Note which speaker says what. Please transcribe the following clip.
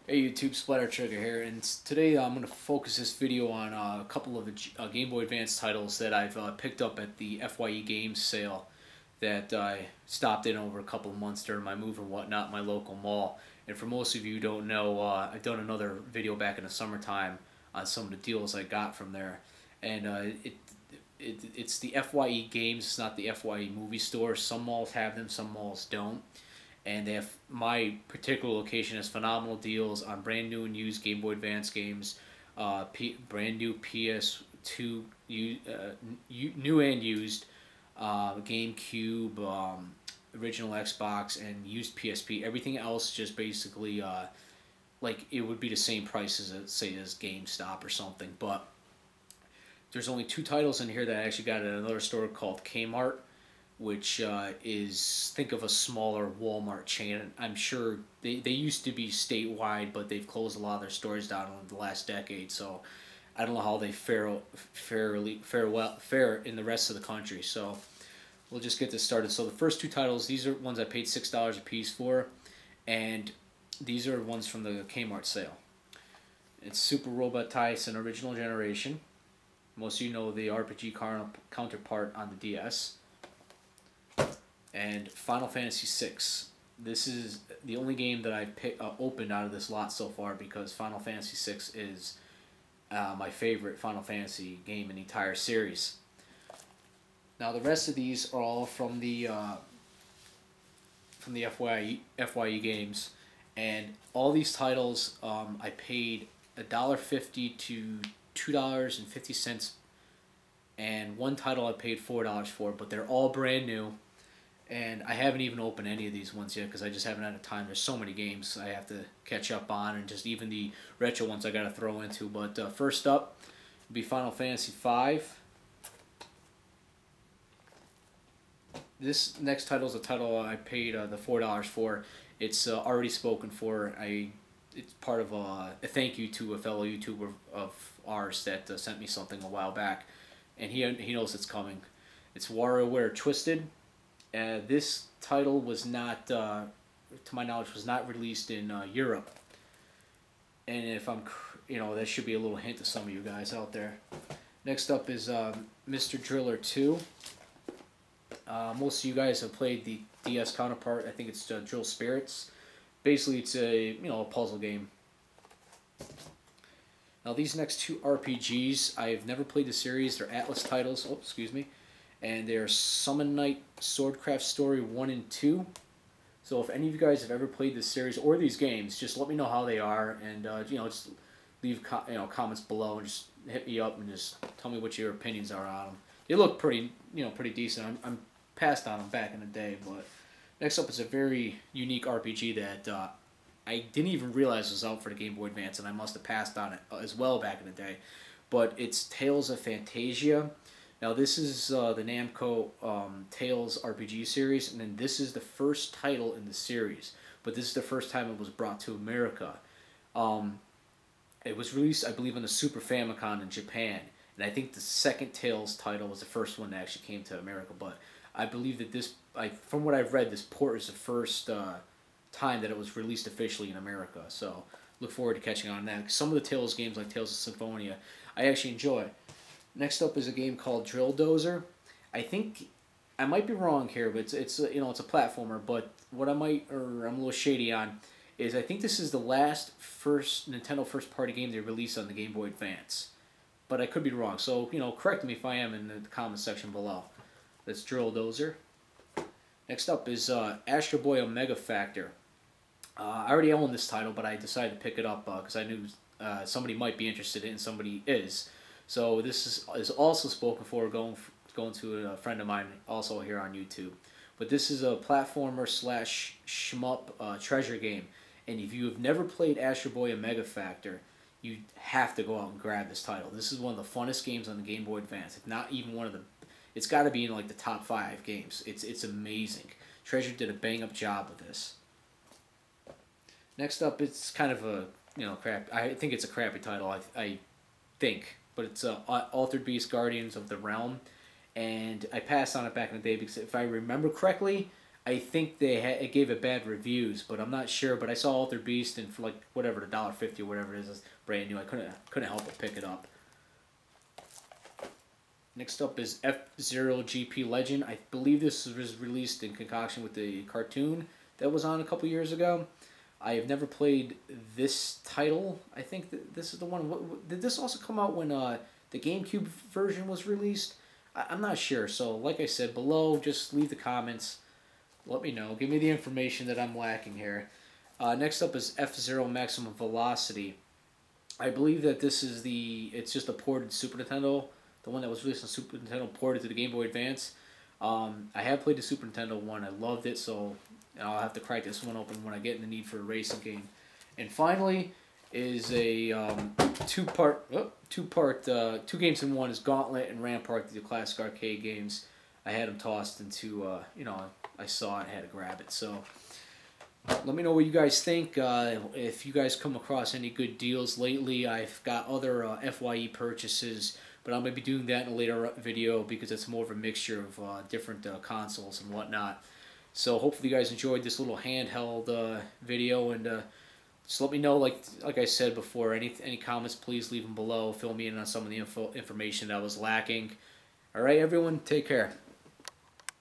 Speaker 1: Hey YouTube, Splatter Trigger here, and today I'm going to focus this video on a couple of the Game Boy Advance titles that I've picked up at the FYE Games sale that I stopped in over a couple of months during my move and whatnot in my local mall. And for most of you who don't know, I've done another video back in the summertime on some of the deals I got from there. And it's the FYE Games, it's not the FYE movie store. Some malls have them, some malls don't, and they have my particular location has phenomenal deals on brand new and used Game Boy Advance games, brand new PS2, new and used, GameCube, original Xbox, and used PSP. Everything else just basically like it would be the same price as say as GameStop or something. But there's only two titles in here that I actually got at another store called Kmart, which is, think of a smaller Walmart chain. I'm sure they used to be statewide, but they've closed a lot of their stores down in the last decade. So I don't know how they fare in the rest of the country. So we'll just get this started. So the first two titles, these are ones I paid $6 a piece for, and these are ones from the Kmart sale. It's Super Robot Tyson Original Generation. Most of you know the RPG counterpart on the DS. And Final Fantasy VI. This is the only game that I've opened out of this lot so far because Final Fantasy VI is my favorite Final Fantasy game in the entire series. Now the rest of these are all from the FYE Games, and all these titles I paid $1.50 to $2.50, and one title I paid $4 for, but they're all brand new. And I haven't even opened any of these ones yet because I just haven't had the time. There's so many games I have to catch up on, and just even the retro ones I got to throw into. But first up would be Final Fantasy V. This next title is a title I paid the $4 for. It's already spoken for. It's part of a thank you to a fellow YouTuber of ours that sent me something a while back, and he knows it's coming. It's WarioWare Twisted. This title was not, to my knowledge, was not released in Europe. And if that should be a little hint to some of you guys out there. Next up is Mr. Driller 2. Most of you guys have played the DS counterpart. I think it's Drill Spirits. Basically, it's a puzzle game. Now these next two RPGs, I've never played the series. They're Atlas titles. Oh, excuse me. And they're Summon Night Swordcraft Story 1 and 2. So if any of you guys have ever played this series or these games, just let me know how they are, and just leave comments below and just hit me up and just tell me what your opinions are on them. They look pretty decent. I'm passed on them back in the day, but next up is a very unique RPG that I didn't even realize was out for the Game Boy Advance, and I must have passed on it as well back in the day. But it's Tales of Phantasia. Now this is the Namco Tales RPG series, and then this is the first title in the series, but this is the first time it was brought to America. It was released, I believe, on the Super Famicom in Japan, and I think the second Tales title was the first one that actually came to America, but I believe that from what I've read, this port is the first time that it was released officially in America, so look forward to catching on that. Some of the Tales games, like Tales of Symphonia, I actually enjoy. Next up is a game called Drill Dozer. I think I might be wrong here, but it's a platformer. But what I'm a little shady on is I think this is the last Nintendo first party game they released on the Game Boy Advance. But I could be wrong, so correct me if I am in the comment section below. That's Drill Dozer. Next up is Astro Boy Omega Factor. I already own this title, but I decided to pick it up because I knew somebody might be interested in it, and somebody is. So this is also spoken for, going to a friend of mine also here on YouTube. But this is a platformer / shmup treasure game. And if you have never played Astro Boy Omega Factor, you have to go out and grab this title. This is one of the funnest games on the Game Boy Advance. If not even one of the, it's got to be in like the top 5 games. It's amazing. Treasure did a bang up job with this. Next up, it's kind of a crap. I think it's a crappy title. I think. But it's Altered Beast Guardians of the Realm, and I passed on it back in the day because if I remember correctly, I think it gave it bad reviews, but I'm not sure. But I saw Alter Beast, and for like whatever $1.50 or whatever it is, it's brand new. I couldn't help but pick it up. Next up is F-Zero GP Legend. I believe this was released in concoction with the cartoon that was on a couple years ago. I have never played this title. I think this is the one. Did this also come out when the GameCube version was released? I'm not sure. So, like I said, below, just leave the comments. Let me know. Give me the information that I'm lacking here. Next up is F-Zero Maximum Velocity. I believe that this is it's just a ported Super Nintendo. The one that was released on Super Nintendo ported to the Game Boy Advance. I have played the Super Nintendo one. I loved it, so I'll have to crack this one open when I get in the need for a racing game. And finally is a two games in one is Gauntlet and Rampart, the classic arcade games. I had them tossed into, I saw it, I had to grab it. So let me know what you guys think. If you guys come across any good deals lately, I've got other FYE purchases, but I'm going to be doing that in a later video because it's more of a mixture of different consoles and whatnot. So hopefully you guys enjoyed this little handheld video, and just let me know, like I said before, any comments, please leave them below. Fill me in on some of the information that I was lacking. All right, everyone, take care.